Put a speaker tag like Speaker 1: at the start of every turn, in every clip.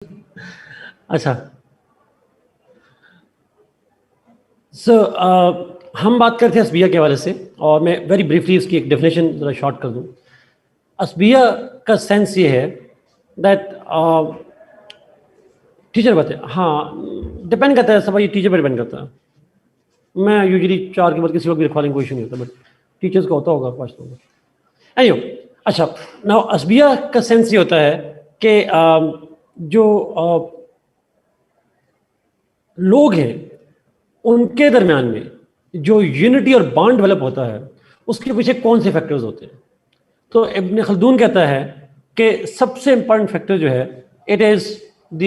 Speaker 1: अच्छा, सो हम बात करते हैं असबिया के हवाले से और मैं वेरी ब्रीफली इसकी एक डेफिनेशन ज़रा शॉर्ट कर दूं। असबिया का सेंस ये है दैट टीचर बताए, हाँ डिपेंड करता है, सब ये टीचर पर डिपेंड करता है। मैं यूजुअली 4 के बाद किसी वक्त भी रखवा लेंगे, कोई इशू नहीं होता, बट टीचर्स का होता होगा 5 लोगों का। एनीवे, अच्छा, नाउ असबिया का सेंस ये होता है कि जो लोग हैं उनके दरमियान में जो यूनिटी और बॉन्ड डेवलप होता है उसके पीछे कौन से फैक्टर्स होते हैं। तो इब्न खल्दून कहता है कि सबसे इंपॉर्टेंट फैक्टर जो है it is the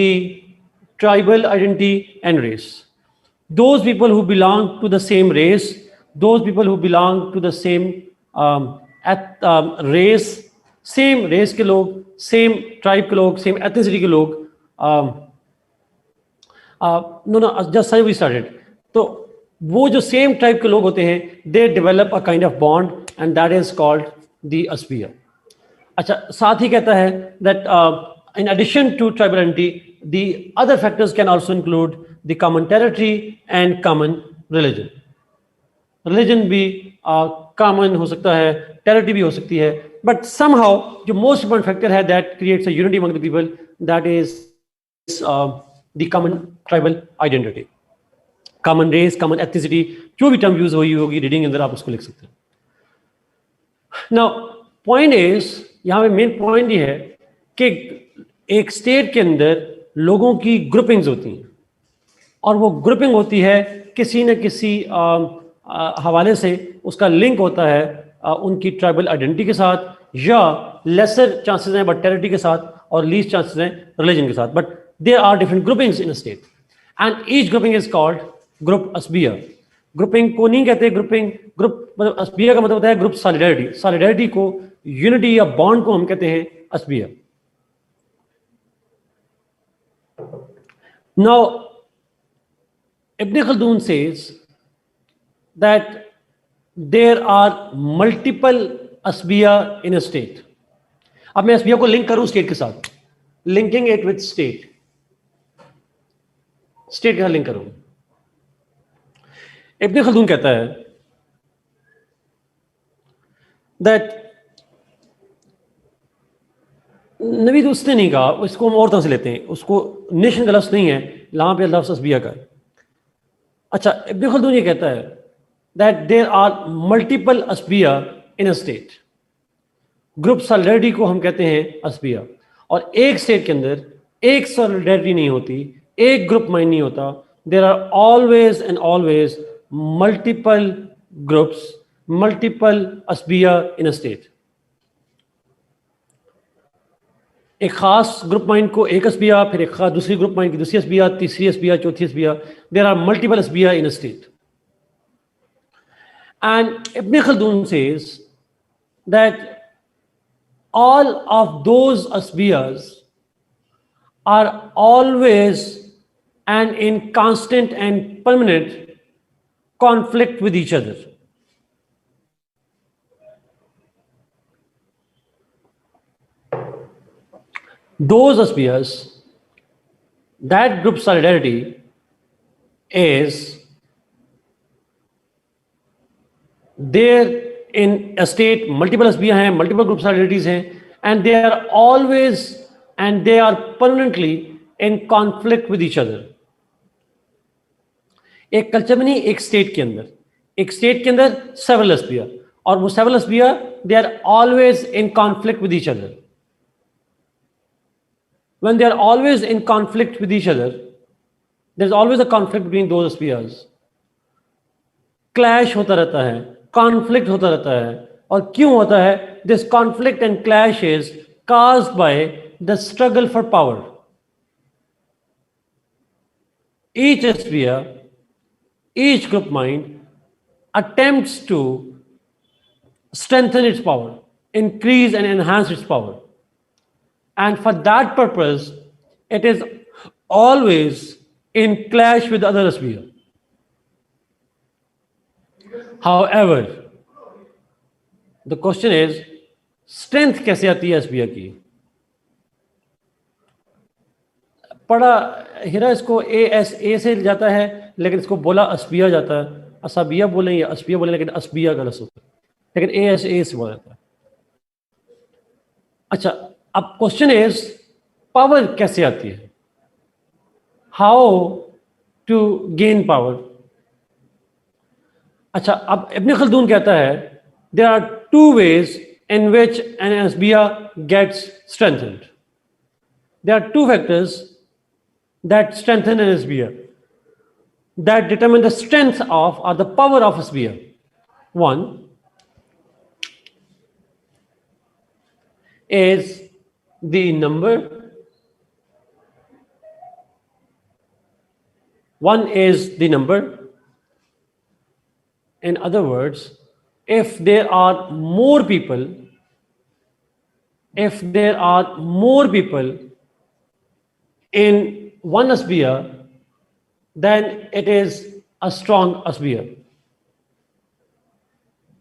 Speaker 1: tribal identity and race. Those people who belong to the same race, those people who belong to the same race, same race के लोग, सेम ट्राइब के लोग, सेम एथनिसिटी के लोग, no no just we started, तो वो जो same type के लोग होते हैं they develop a kind of bond and that is called the असबिया। अच्छा, साथ ही कहता है that in addition to tribal identity the other factors can also include the common territory and common religion. Religion भी कॉमन हो सकता है, टेरिटरी भी हो सकती है, बट समहाउ जो मोस्ट इंपॉर्टेंट फैक्टर है that creates a unity among the people that is the common tribal identity, common race, common ethnicity, जो भी टर्म यूज हुई होगी रीडिंग के अंदर आप उसको लिख सकते हैं। नाउ पॉइंट इज, यहाँ पे मेन पॉइंट ये है कि एक स्टेट के अंदर लोगों की ग्रुपिंग्स होती हैं और वो ग्रुपिंग होती है किसी न किसी हवाले से, उसका लिंक होता है उनकी ट्राइबल आइडेंटिटी के साथ, या लेसर चांसेस हैं बट टेरिटरी के साथ, और लीस्ट चांसेस हैं रिलीजन के साथ, but there are different groupings in a state and each grouping is called group असबिया। ग्रुपिंग को नहीं कहते ग्रुपिंग, ग्रुप मतलब असबिया का मतलब होता है ग्रुप सॉलिडारिटी, सॉलिडारिटी को, यूनिटी या बॉन्ड को हम कहते हैं असबिया। Now Ibn Khaldun says that there are multiple asbiya in a state. अब मैं asbiya को लिंक करूं स्टेट के साथ, linking it with state, state के साथ लिंक करूं। इब्न खल्दून कहता है दैट नबी तो उसने नहीं कहा, इसको हम और तरह से लेते हैं, उसको नेशन का लफ्ज़ नहीं है, यहां पे लफ्ज़ असबिया का है। अच्छा, इब्न खल्दून ये कहता है दैट देयर आर मल्टीपल असबिया in a state. Group solidarity को हम कहते हैं असबिया, और एक स्टेट के अंदर एक सॉलिडारिटी नहीं होती, एक ग्रुप माइंड नहीं होता, there are always and always multiple groups, multiple असबिया इन अ स्टेट। एक खास ग्रुप माइंड को एक असबिया, फिर एक खास दूसरी ग्रुप माइंड की दूसरी असबिया, तीसरी असबिया, चौथी असबिया, देयर आर मल्टीपल असबिया in a state. And Ibn Khaldun says that all of those asbiyas are always and in constant and permanent conflict with each other. Those asbiyas, that group solidarity is there in a state, multiple asbiya hain, multiple group solidarities hain, and they are always and they are permanently in conflict with each other. एक culture में नहीं, एक state के अंदर, एक state के अंदर several असबिया, और वो सेवरल असबिया they are always in conflict with each other. When they are always in conflict with each other, there is always a conflict between those asbiyas. Clash होता रहता है, कॉन्फ्लिक्ट होता रहता है, और क्यों होता है? This conflict and clash is caused by the struggle for power. Each asbiya, each group mind attempts to strengthen its power, increase and enhance its power. And for that purpose, it is always in clash with other asbiya. However, the question is, strength कैसे आती है asbiya की? पढ़ा हीरा, इसको ए से जाता है, लेकिन इसको बोला अस्बिया जाता है। असाबिया बोले या अस्बिया बोले, लेकिन अस्बिया गलत होता है, लेकिन ए से बोला जाता है। अच्छा, अब क्वेश्चन इज पावर कैसे आती है, हाउ टू गेन पावर। अच्छा, अब इब्न खल्दून कहता है there are two ways in which an अस्बिया gets strengthened. There are two factors that strengthen an asbiya, that determine the strength of or the power of asbiya. One is the number. One is the number. In other words, if there are more people, in one asbiya, then it is a strong asbiya.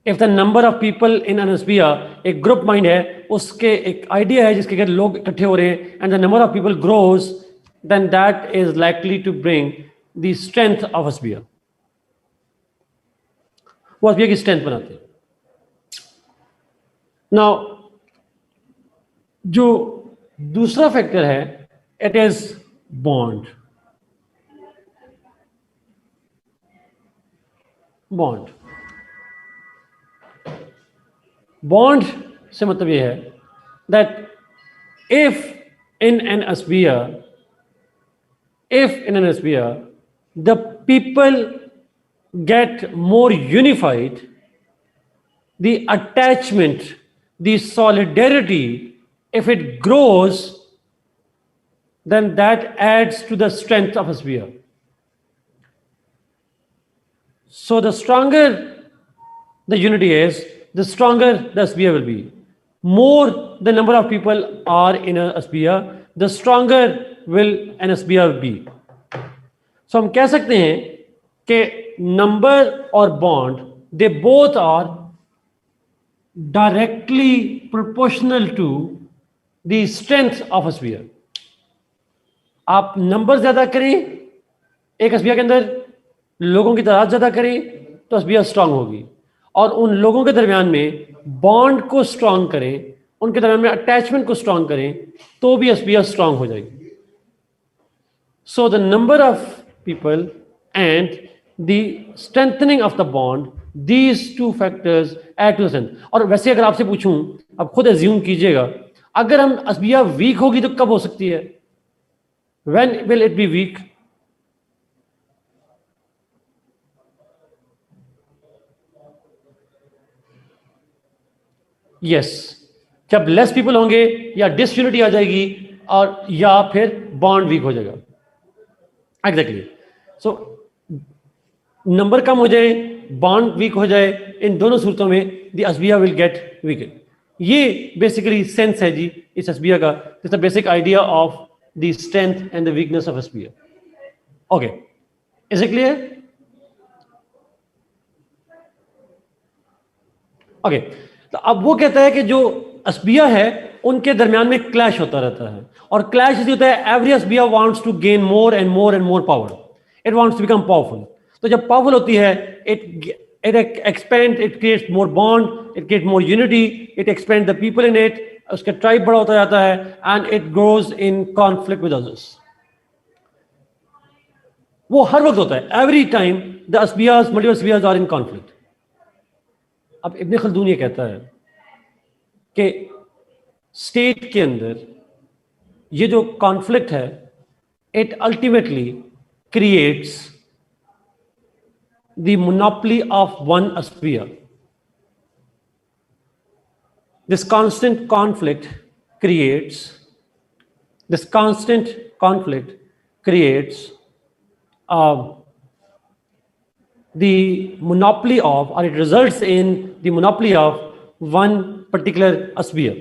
Speaker 1: If the number of people in an asbiya, एक group mind है, उसके एक idea है जिसके अंदर लोग इकट्ठे हो रहे हैं, and the number of people grows, then that is likely to bring the strength of asbiya. वो asbiya की स्ट्रेंथ बनाते हैं। Now, जो दूसरा फैक्टर है, it is bond. Bond से मतलब ये है that if in an asbiya the people get more unified, the attachment, the solidarity, if it grows, then that adds to the strength of asbiya. So the stronger the unity is, the stronger the asbiya will be. More the number of people are in a asbiya, the stronger will an asbiya be. So हम कह सकते हैं कि number और bond, they both are directly proportional to the strength of asbiya. आप number ज्यादा करें एक अस्बिया के अंदर, लोगों की तादाद ज्यादा करें तो अस्बिया स्ट्रांग होगी, और उन लोगों के दरमियान में बॉन्ड को स्ट्रांग करें, उनके दरमियान में अटैचमेंट को स्ट्रांग करें तो भी अस्बिया स्ट्रांग हो जाएगी। So the number of people and the strengthening of the bond, these two factors add to strength. और वैसे अगर आपसे पूछूं, अब खुद एज्यूम कीजिएगा, अगर हम अस्बिया वीक होगी तो कब हो सकती है? When will it be weak? Yes, जब लेस पीपल होंगे या डिसयूनिटी आ जाएगी, और या फिर बॉन्ड वीक हो जाएगा। एग्जैक्टली। सो नंबर कम हो जाए, बॉन्ड वीक हो जाए, इन दोनों सूरतों में द अस्बिया विल गेट वीकेंड। ये बेसिकली सेंस है जी इस अस्बिया का, it's the basic idea of the strength and the weakness of asbiya. Okay, is it clear? Okay, तो अब वो कहता है कि जो अस्बिया है उनके दरमियान में क्लैश होता रहता है, और क्लैश इसलिए होता है एवरी अस्बिया wants to gain more and more and more power, it wants to become powerful. तो जब पावरफुल होती है, it expands, it creates more bond, it creates more unity, it expands the people in it, उसका tribe बड़ा होता जाता है, and it grows in conflict with others. वो हर वक्त होता है, एवरी टाइम द अस्बियास, मल्टीपल अस्बियास आर इन कॉन्फ्लिक्ट। अब इब्न खल्दून ये कहता है कि स्टेट के अंदर ये जो कॉन्फ्लिक्ट है, it ultimately creates the monopoly of one अस्बिया। This constant conflict creates the monopoly of, or it results in the monopoly of one particular asbiya.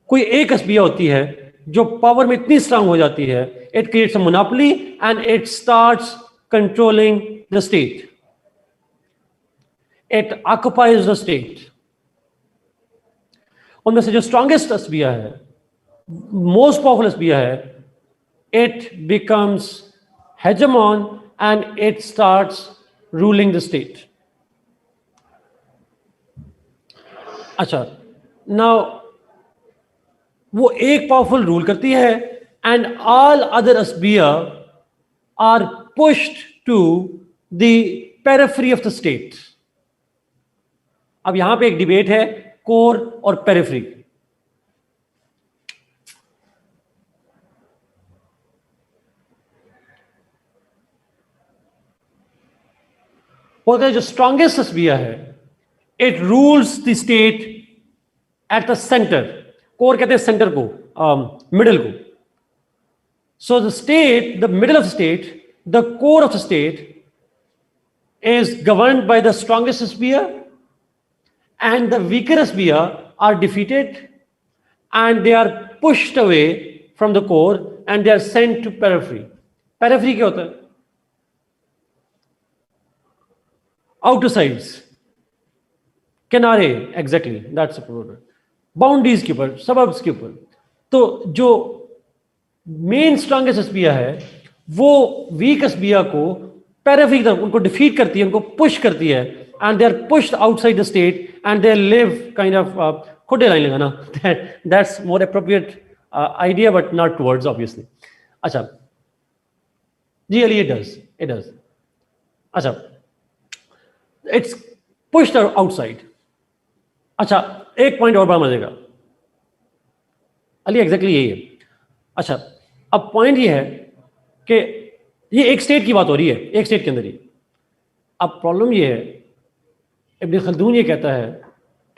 Speaker 1: कोई एक अस्बिया होती है जो पावर में इतनी स्ट्रांग हो जाती है, it creates a monopoly and it starts controlling the state. It occupies the state. उनमें से जो स्ट्रॉन्गेस्ट अस्बिया है, मोस्ट पावरफुल अस्बिया है, it becomes hegemon and it starts ruling the state. अच्छा, now वो एक पावरफुल रूल करती है and all other asbiya are pushed to the periphery of the state. अब यहां पे एक डिबेट है कोर और पेरिफेरी. जो स्ट्रॉन्गेस्ट असबिया है, it rules the state at the centre. Core कहते हैं सेंटर को, मिडिल को. So the state, the middle of the state, the core of the state is governed by the strongest asbiya, and the weaker asbiya are defeated and they are pushed away from the core and they are sent to periphery. Periphery क्या होता है? Outer sides, किनारे, exactly, that's the word. Boundaries के ऊपर, suburbs के ऊपर. तो जो मेन स्ट्रॉन्गेस्ट असबिया है वो वीक असबिया को पेरिफेरी की तरफ उनको डिफीट करती है, उनको पुश करती है, and they are pushed outside the state and they live kind of खुदे लाइन लगाना, that's more appropriate idea but not words obviously. अच्छा जी अली, इट डज. अच्छा, इट्स पुश्ड आउटसाइड. अच्छा, एक पॉइंट और बड़ा मजे का अली, एग्जैक्टली यही है. अच्छा, अब पॉइंट ये है कि ये एक स्टेट की बात हो रही है, एक स्टेट के अंदर ही. अब प्रॉब्लम ये है, इब्न खल्दून ये कहता है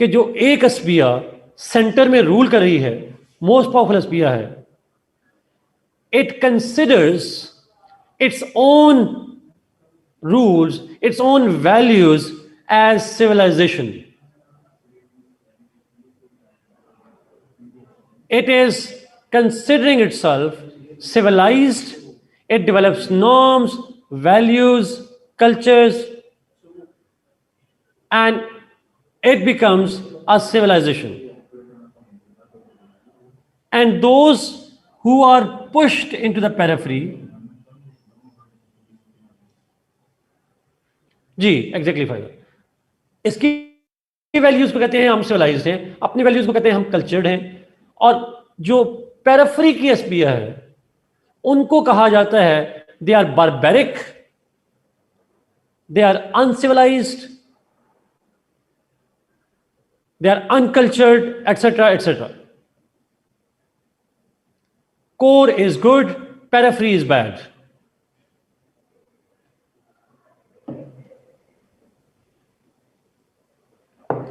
Speaker 1: कि जो एक असबिया सेंटर में रूल कर रही है, मोस्ट पावरफुल असबिया है, it considers its own rules, its own values as civilization. It is considering itself civilized. It develops norms, values, cultures, and it becomes a civilization. And those who are pushed into the periphery, जी exactly five, इसकी values को कहते हैं हम civilised हैं, अपनी values को कहते हैं हम कल्चर्ड हैं. और जो पेरिफेरी की असबिया है उनको कहा जाता है they are barbaric, they are uncivilized, they are uncultured, etcetera etcetera. Core is good, periphery is bad.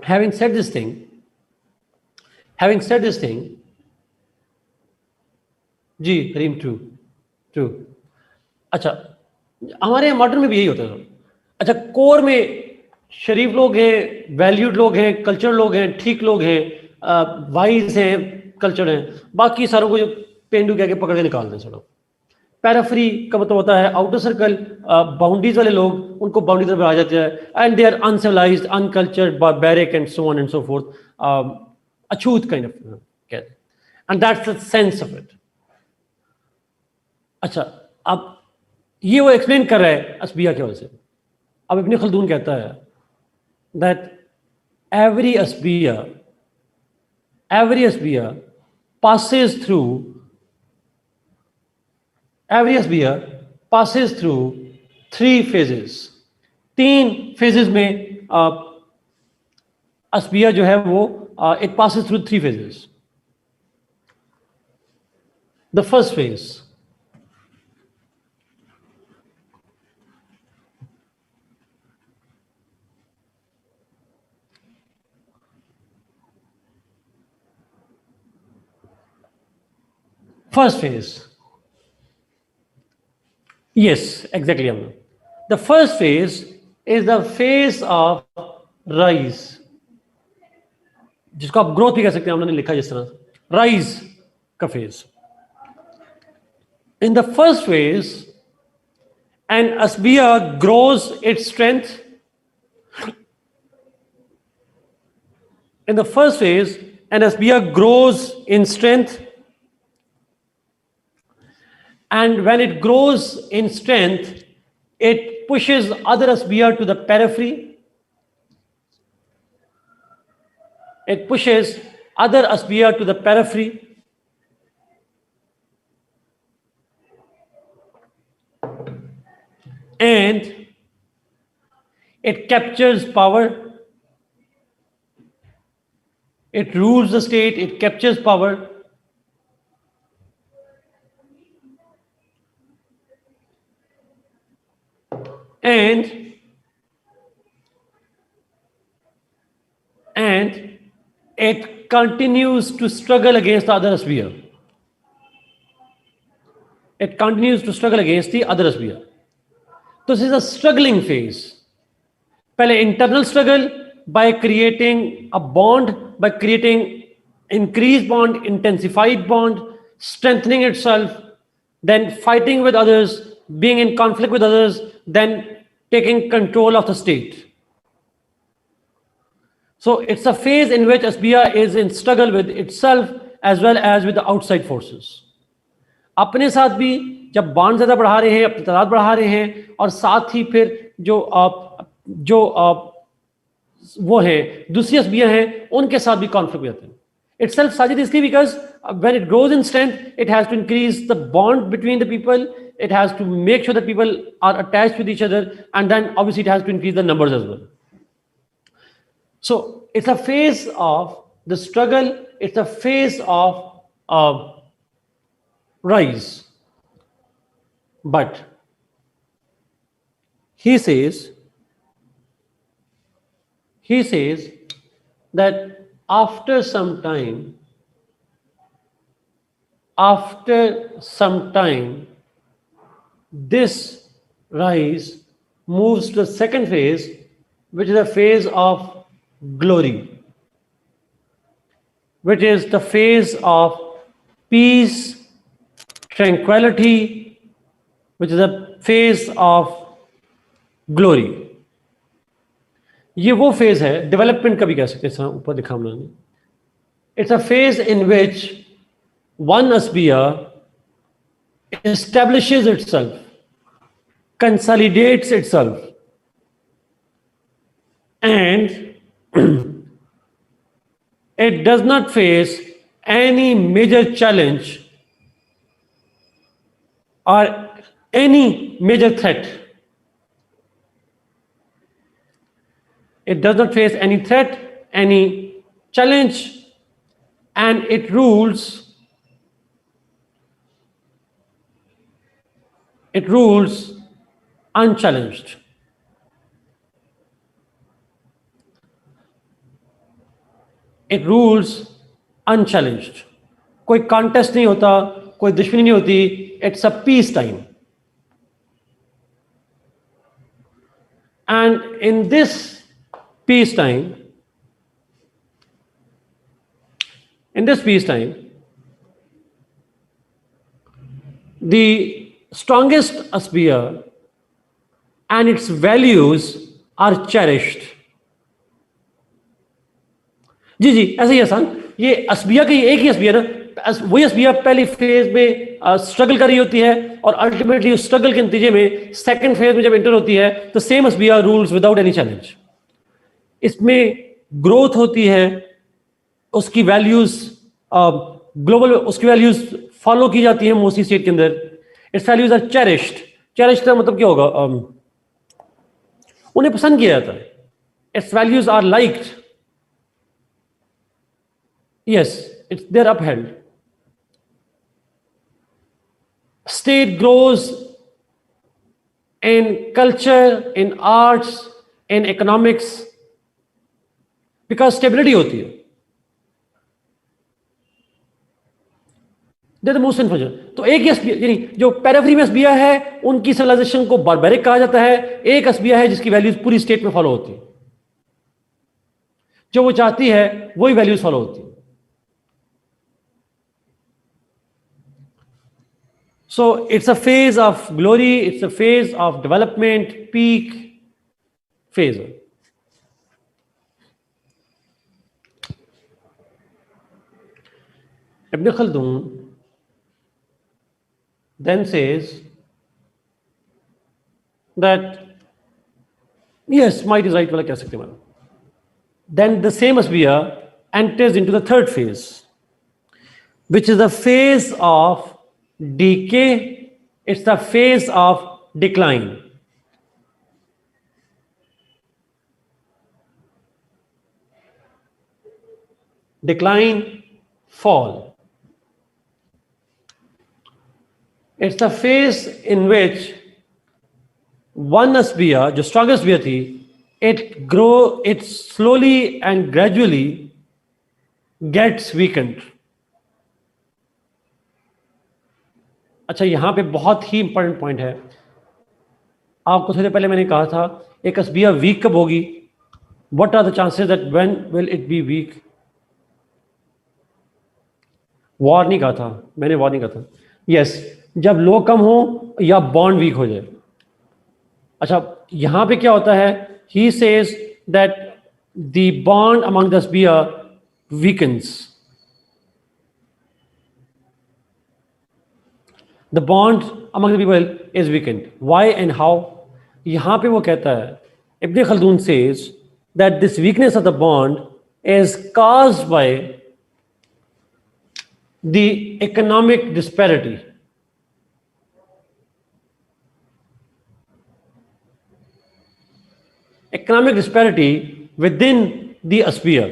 Speaker 1: Having said this thing, जी करीम, ट्रू. अच्छा, हमारे यहाँ मॉडर्न में भी यही होता है. अच्छा, कोर में शरीफ लोग हैं, वैल्यूड लोग हैं, कल्चर लोग हैं, ठीक लोग हैं, वाइज हैं, कल्चर हैं, बाकी सारों को जो पेंडू कह के पकड़ के निकाल दें सड़क. पेरिफेरी का मतलब होता है आउटर सर्कल, बाउंड्रीज वाले लोग, उनको बाउंड्री तरफ आ जाते हैं and they are uncivilized, uncultured, barbaric and so on and so forth, अछूत काइंड ऑफ कहते हैं. And that's the sense of it. अच्छा, अब ये वो एक्सप्लेन कर रहा है असबिया की वजह से. अब इब्न खल्दून कहता है that every असबिया passes through 3 phases. 3 phases में असबिया जो है वो it passes through 3 phases. The first phase, yes, exactly. The first phase is the phase of rise, जिसको आप ग्रोथ भी कह सकते हैं, हमने लिखा जिस तरह, राइज का phase. In the first phase, an asbiya grows its strength. In the first phase, an asbiya grows in strength And when it grows in strength, it pushes other Asbiya to the periphery. It pushes other Asbiya to the periphery. And it captures power. It rules the state. It captures power. And it continues to struggle against the other sphere. It continues to struggle against the other sphere. This is a struggling phase. पहले internal struggle by creating a bond, by creating increased bond, intensified bond, strengthening itself, then fighting with others, being in conflict with others, then taking control of the state. So it's a phase in which Asbiya is in struggle with itself as well as with the outside forces. अपने साथ भी जब bond ज्यादा बढ़ा रहे हैं, अपनी तादाद बढ़ा रहे हैं, और साथ ही फिर जो वो है दूसरी असबिया हैं उनके साथ भी कॉन्फ्लिक्ट जाते हैं. Itself Sajid इसलिए because when it grows in strength, it has to increase the bond between the people. It has to make sure that people are attached with each other, and then obviously it has to increase the numbers as well. So it's a phase of the struggle. It's a phase of rise. But he says that after some time, this rise moves to the second phase, which is a phase of glory, which is the phase of peace, tranquility, which is a phase of glory. ये वो phase है, development का भी कह सकते हैं, ऊपर लिखा हम लोगों ने. It's a phase in which one asbiya establishes itself, consolidates itself, and it does not face any major challenge or any major threat. It does not face any threat, any challenge, and it rules unchallenged. It rules unchallenged. कोई contest नहीं होता, कोई दुश्मनी नहीं होती. It's a peace time. And in this peacetime, the strongest asbiya and its values are cherished. जी जी ऐसे ही आसान. ये असबिया की एक ही असबिया ना, वही असबिया पहली फेज में स्ट्रगल कर रही होती है, और अल्टीमेटली उस स्ट्रगल के नतीजे में सेकंड फेज में जब एंटर होती है तो सेम असबिया रूल्स विदाउट एनी चैलेंज. इसमें ग्रोथ होती है, उसकी वैल्यूज ग्लोबल, उसकी वैल्यूज फॉलो की जाती है मोस्टली स्टेट के अंदर. Its values are cherished. Cherished का मतलब क्या होगा? उन्हें पसंद किया जाता है. Its values are liked. Yes, it's there upheld. State grows in culture, in arts, in economics, because stability होती है. The most influential. तो एक ही असबिया, यानी जो पेरिफेरी में असबिया है उनकी सिविलाइजेशन को बारबेरिक कहा जाता है. एक असबिया है जिसकी वैल्यूज पूरी स्टेट में फॉलो होती है, जो वो चाहती है वही वैल्यूज फॉलो होती है. So it's a phase of glory, it's a phase of development, peak phase. Ibn Khaldun then says that yes, might is right वाला कह सकते हैं madam. Then the same sphere enters into the third phase, which is the phase of decay. It's the phase of decline. Decline, fall. It's the phase in which one sphere, जो strongest sphere थी, it slowly and gradually gets weakened. अच्छा, यहां पे बहुत ही important point है. आपको थोड़ी देर पहले मैंने कहा था एक स्फीयर वीक कब होगी. What are the chances that when will it be weak. War नहीं कहा था मैंने, वॉर नहीं कहा था. यस, जब लो कम हो या बॉन्ड वीक हो जाए. अच्छा, यहां पे क्या होता है, he says that the bond among the sphere weakens. The bond among the people is weakened. Why and how? यहाँ पे वो कहता है, Ibn Khaldun says that this weakness of the bond is caused by the economic disparity. Economic disparity within the sphere.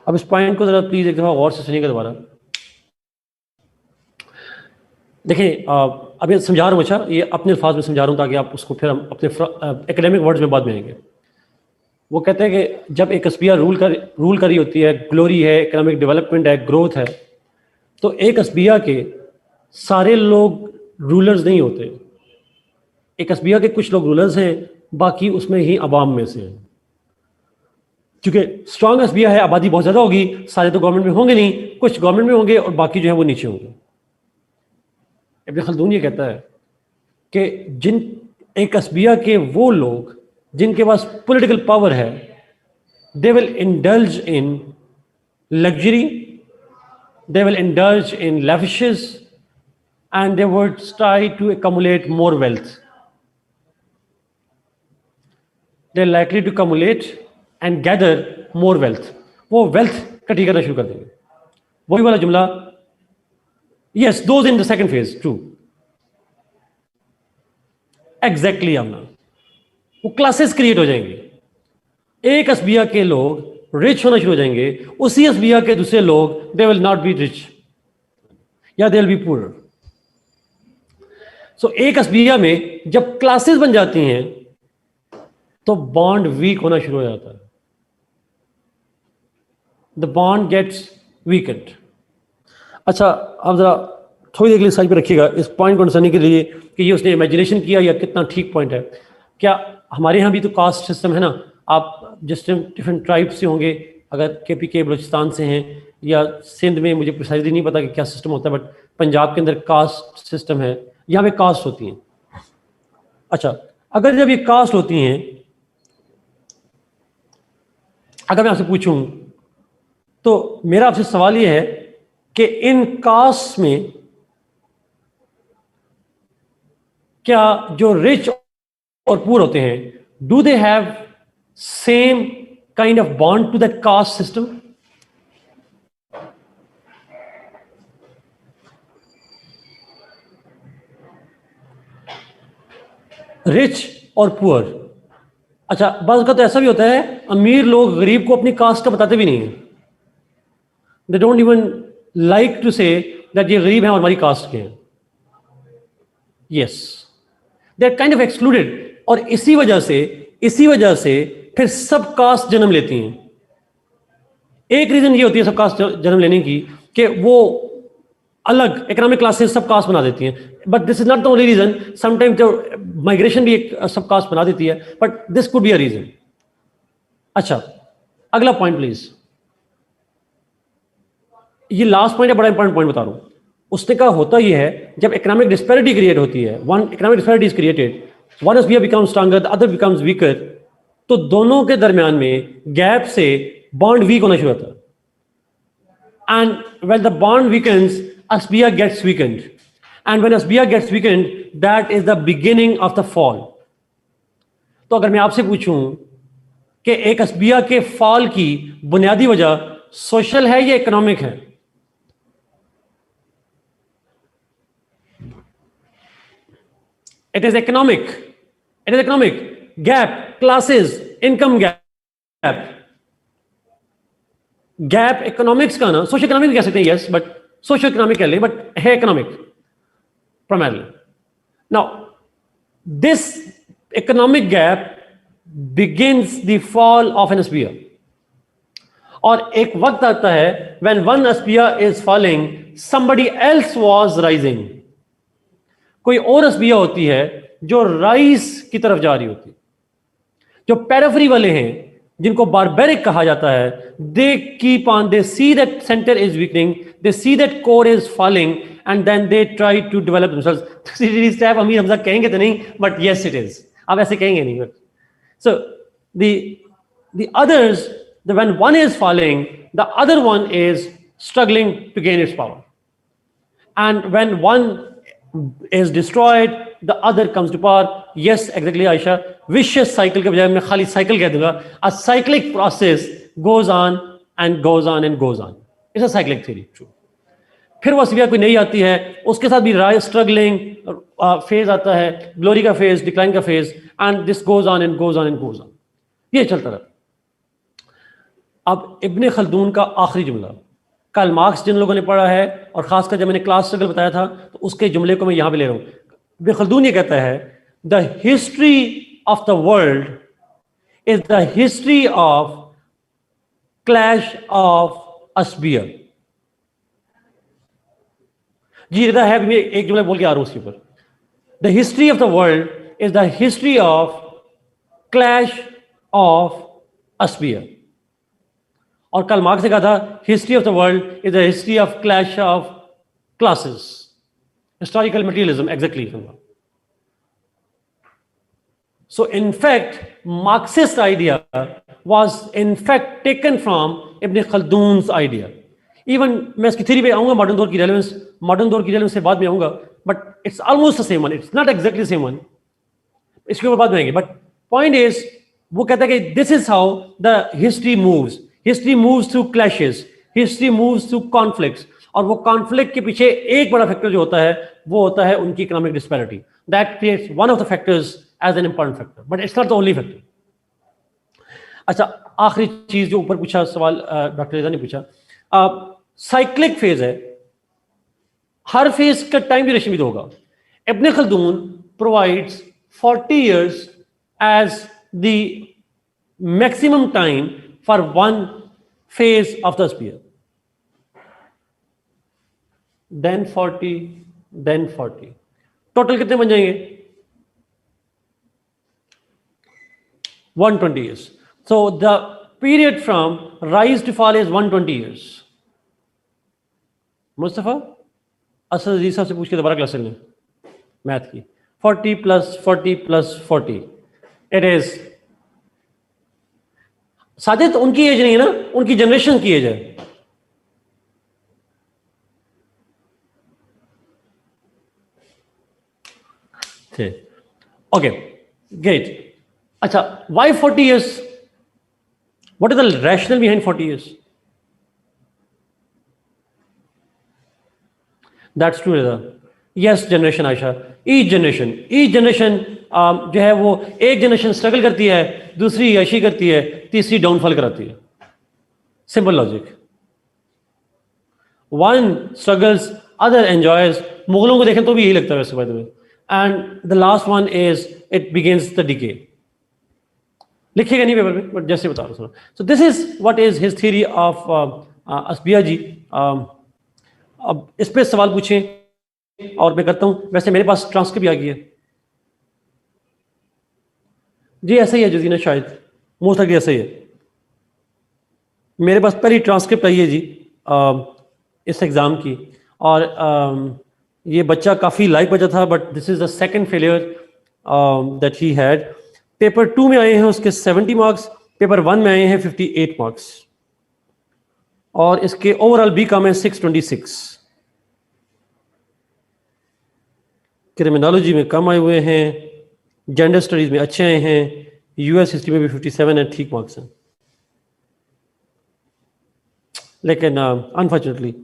Speaker 1: अब इस point को जरा please एक दफा गौर से सुनिएगा दोबारा. देखिए, अभी समझा रहा हूँ. अच्छा, ये अपने अल्फाज में समझा रहा हूँ ताकि आप उसको फिर हम अपने एकेडमिक वर्ड्स में बाद में आएंगे. वो कहते हैं कि जब एक स्फीयर रूल कर रही होती है, ग्लोरी है, इकोनॉमिक डेवलपमेंट है, ग्रोथ है, तो एक स्फीयर के सारे लोग रूलर्स नहीं होते. एक स्फीयर के कुछ लोग रूलर्स हैं, बाकी उसमें ही अवाम में से हैं. क्योंकि स्ट्रॉन्ग स्फीयर है, आबादी बहुत ज़्यादा होगी, सारे तो गवर्नमेंट में होंगे नहीं, कुछ गवर्नमेंट में होंगे और बाकी जो है वो नीचे होंगे. इब्न खल्दून ये कहता है कि जिन एक स्फीयर के वो लोग जिनके पास पॉलिटिकल पावर है, they will indulge in luxury, they will indulge in lavishes and they would try to accumulate more wealth. They're likely to accumulate and gather more wealth. वो wealth इकट्ठी करना शुरू कर देंगे. वही वाला जुमला. Yes, those in the second phase, true. Exactly, आमना. वो क्लासेस क्रिएट हो जाएंगे. एक स्फीयर के लोग रिच होना शुरू हो जाएंगे, उसी स्फीयर के दूसरे लोग they will not be rich या दे विल बी पुअर. सो एक स्फीयर में जब क्लासेस बन जाती हैं तो बॉन्ड वीक होना शुरू हो जाता है. The bond gets weakened. अच्छा, आप जरा थोड़ी देर के लिए साइड पे रखिएगा इस पॉइंट को अंडरस्टैंड के लिए कि ये उसने इमेजिनेशन किया या कितना ठीक पॉइंट है. क्या हमारे यहाँ भी तो कास्ट सिस्टम है ना. आप जिस डिफरेंट ट्राइब से होंगे, अगर KPK बलूचिस्तान से हैं या सिंध में, मुझे प्रिसाइजली नहीं पता कि क्या सिस्टम होता है, बट पंजाब के अंदर कास्ट सिस्टम है, यहाँ पे कास्ट होती हैं. अच्छा, अगर जब ये कास्ट होती हैं, अगर मैं आपसे पूछूं तो मेरा आपसे सवाल ये है कि इन कास्ट में क्या जो रिच और पुअर होते हैं, do they have same kind of bond to that caste system? Rich और पुअर. अच्छा, बस का तो ऐसा भी होता है, अमीर लोग गरीब को अपनी कास्ट का बताते भी नहीं है. They don't even like to say that ये गरीब हैं और हमारी कास्ट के हैं. Yes, they are kind of excluded. और इसी वजह से फिर सब कास्ट जन्म लेती हैं. एक रीजन ये होती है सब कास्ट जन्म लेने की कि वो अलग इकोनॉमिक क्लासेस सब कास्ट बना देती हैं. But this is not the only reason. Sometimes जो माइग्रेशन भी एक सब कास्ट बना देती है, but this could be a reason. अच्छा, अगला पॉइंट प्लीज. ये लास्ट पॉइंट है, बड़ा इंपॉर्टेंट पॉइंट बता रहा हूं. उसने कहा होता यह है जब इकोनॉमिक डिस्पैरिटी क्रिएट होती है, one economic disparity is created, one sphere becomes stronger, the other becomes weaker, तो दोनों के दरमियान में गैप से बॉन्ड वीक होना शुरू होता है. And when the bond weakens, Asbia gets weakened. And when Asbia gets weakened, that is the beginning of the fall. तो अगर मैं आपसे पूछूं कि एक अस्बिया के फॉल की बुनियादी वजह सोशल है या इकोनॉमिक है? It is economic. It is economic. Gap, classes, income gap. Gap economics का ना, सोशल इकोनॉमिक कह सकते हैं, यस, बट सोशल इकोनॉमिक कह ले, बट है economic primarily. Now this economic gap begins the fall of an sphere. और एक वक्त आता है when one sphere is falling, somebody else was rising. कोई और स्पीयर होती है जो राइज की तरफ जा रही होती है. जो पेरिफेरी वाले हैं, जिनको बारबेरिक कहा जाता है, they keep on, they see that centre is weakening, they see that core is falling, and then they try to develop themselves. Amir Hamza कहेंगे तो नहीं, बट यस इट इज. आप ऐसे कहेंगे नहीं. So the others, when one is falling, the other one is struggling to gain its power. And when one is destroyed, the other comes to power. Yes, exactly, Aisha. Vicious cycle के बजाय मैं खाली cycle कह दूंगा. A cyclic process goes on and goes on and goes on. It's a cyclic theory, true. फिर वो अस्बिया कोई नई आती है, उसके साथ भी स्ट्रगलिंग फेज आता है, ग्लोरी का फेज, डिक्लाइन का phase, and this goes on and goes on and goes on. ये चलता रहा. अब इब्ने खल्दून का आखिरी जुमला, कार्ल मार्क्स जिन लोगों ने पढ़ा है, और खासकर जब मैंने क्लास स्ट्रगल बताया था, तो उसके जुमले को मैं यहां पे ले रहा हूं. इब्ने खल्दून ये कहता है, the history of the world is the history of clash of अस्बियर. जी रिदा है, मैं एक जुमला बोल के आ रहा हूं उसके ऊपर. The history of the world is the history of clash of अस्बियर. और कार्ल मार्क्स ने कहा था, history of the world is the history of clash of classes, historical materialism. Exactly. So in fact Marxist idea was in fact taken from Ibn Khaldun's idea. Even मैं इसकी theory पे आऊंगा, modern दौर की relevance से बाद में आऊंगा, but it's almost the same one. It's not exactly same one, इसके ऊपर बाद में आएंगे. बट पॉइंट इज, वो कहता है कि this is how the history moves. History moves through clashes, history moves through conflicts, और वो कॉन्फ्लिक्ट के पीछे एक बड़ा फैक्टर जो होता है, वो होता है उनकी economic disparity. That creates one of the factors as an important factor, but it's not the only factor. अच्छा, आखिरी चीज जो ऊपर पूछा सवाल डॉक्टर रिजा ने पूछा, साइक्लिक फेज है, हर फेज का टाइम ड्यूरेशन भी तो होगा. इब्ने Khaldun provides 40 years as the maximum time for one phase of the sphere. Then 40, then 40. Total कितने बन जाएंगे? 120 years. So the period from rise to fall is 120 years. Mustafa Asad अजीज साहब से पूछ के दोबारा क्लास लें मैथ की. 40 plus 40 plus 40. It is. Sajid उनकी एज नहीं है ना, उनकी जनरेशन की एज है. Okay, great. अच्छा, why 40 years? What is the rationale behind 40 years? That's true, Reza. Yes, generation Aisha. Each generation जो है वो एक जनरेशन स्ट्रगल करती है, दूसरी यशी करती है, तीसरी डाउनफॉल कराती है. Simple logic. One struggles, other enjoys. मुगलों को देखें तो भी यही लगता है वैसे, by the way. And the last one is it begins the decay. लिखिएगा नहीं पेपर में, बट जैसे बता रहा हूँ. So this is what is his theory of अस्बिया जी. अब इस पे सवाल पूछें और मैं करता हूं. वैसे मेरे पास ट्रांसक्रिप्ट भी आ गई है जी. ऐसा ही है जजीना, शायद मोस्ट लाइकली ऐसा ही है. मेरे पास पहली ट्रांसक्रिप्ट आई है जी इस एग्ज़ाम की, और ये बच्चा काफ़ी लाइक बचा था, but this is the second failure that he had. Paper 2 में आए हैं उसके 70 मार्क्स, पेपर 1 में आए हैं 58 मार्क्स. और इसके ओवरऑल बी कम है 626। क्रिमिनोलॉजी में कम आए हुए हैं, जेंडर स्टडीज में अच्छे आए हैं, यूएस हिस्ट्री में भी 57 है, ठीक मार्क्स हैं। लेकिन अनफॉर्चुनेटली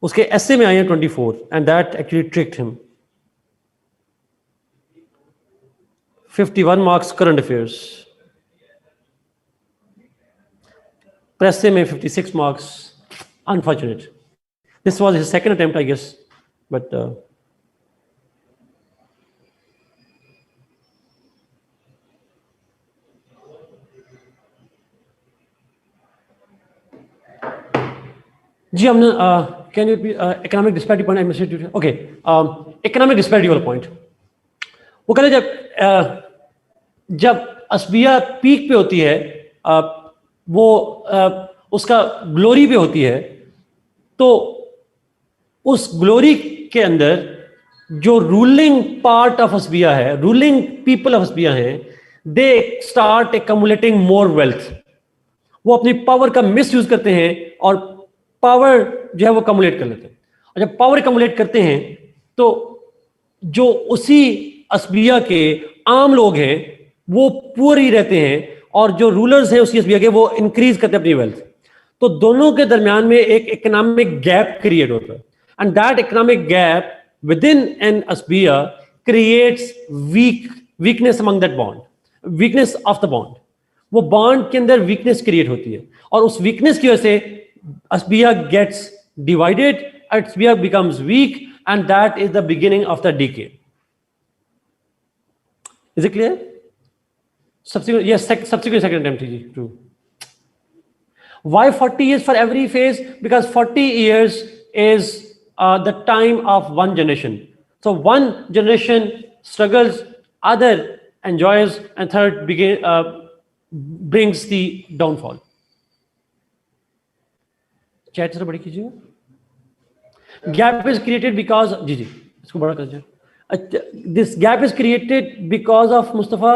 Speaker 1: उसके एसए में आए हैं 24 and that actually tricked him. 51 marks current affairs, प्रेसे में 56 marks, unfortunate. This was his second attempt I guess, but जी हमने can you economic disparity point administrative, okay, economic disparity वाला पॉइंट। वो कहते जब असबिया पीक पे होती है, वो उसका ग्लोरी पे होती है, तो उस ग्लोरी के अंदर जो रूलिंग पार्ट ऑफ असबिया है, रूलिंग पीपल ऑफ असबिया हैं, they start accumulating more wealth. वो अपनी पावर का मिस यूज करते हैं और पावर जो है वो कम्युलेट कर लेते हैं। और जब पावर कम्युलेट करते हैं तो जो उसी असबिया के आम लोग हैं वो पुअर ही रहते हैं, और जो रूलर्स हैं उसी असबिया के वो इंक्रीज करते हैं अपनी वेल्थ। तो दोनों के दरमियान में एक इकोनॉमिक गैप क्रिएट होता है, and that economic gap within an असबिया creates weakness among that bond, weakness of the bond. वो बॉन्ड के अंदर वीकनेस क्रिएट होती है, और उस वीकनेस की वजह से असबिया गेट्स डिवाइडेड, असबिया becomes weak, and that is the beginning of the decay. Is it clear? Subsequent, yes, subsequent second attempt, true. Why 40 years for every phase? Because 40 years is the time of one generation. So one generation struggles, other enjoys, and third brings the downfall. Chat से बड़ी कीजिए। Gap is created because जी इसको बड़ा कर दीजिए। This gap is created because of Mustafa